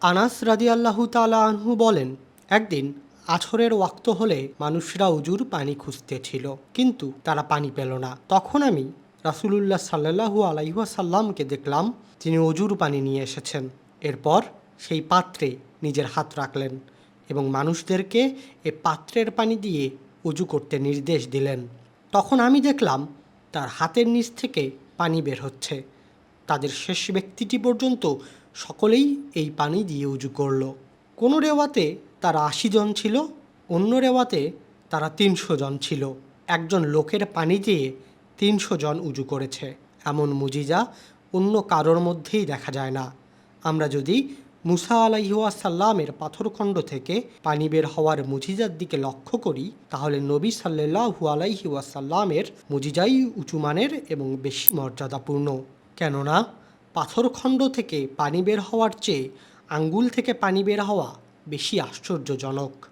আনাস রাদিয়াল্লাহু তাআলা আনহু বলেন, একদিন আছরের ওয়াক্ত হলে মানুষরা উজুর পানি খুঁজতেছিল, কিন্তু তারা পানি পেল না। তখন আমি রাসূলুল্লাহ সাল্লাল্লাহু আলাইহি ওয়াসাল্লামকে দেখলাম, তিনি অজুর পানি নিয়ে এসেছেন। এরপর সেই পাত্রে নিজের হাত রাখলেন এবং মানুষদেরকে এ পাত্রের পানি দিয়ে উজু করতে নির্দেশ দিলেন। তখন আমি দেখলাম তার হাতের নিচ থেকে পানি বের হচ্ছে। তাদের শেষ ব্যক্তিটি পর্যন্ত সকলেই এই পানি দিয়ে উজু করল। কোনো রেওয়াতে তারা ৮০ জন ছিল, অন্য রেওয়াতে তারা ৩০০ জন ছিল। একজন লোকের পানি দিয়ে ৩০০ জন উজু করেছে, এমন মুজিজা অন্য কারোর মধ্যেই দেখা যায় না। আমরা যদি মুসা আলাইহি ওয়াসাল্লামের পাথরখণ্ড থেকে পানি বের হওয়ার মুজিজার দিকে লক্ষ্য করি, তাহলে নবী সাল্লাল্লাহু আলাইহি ওয়াসাল্লামের মুজিজাই উঁচুমানের এবং বেশি মর্যাদাপূর্ণ। কেননা পাথরখণ্ড থেকে পানি বের হওয়ার চেয়ে আঙ্গুল থেকে পানি বের হওয়া বেশি আশ্চর্যজনক।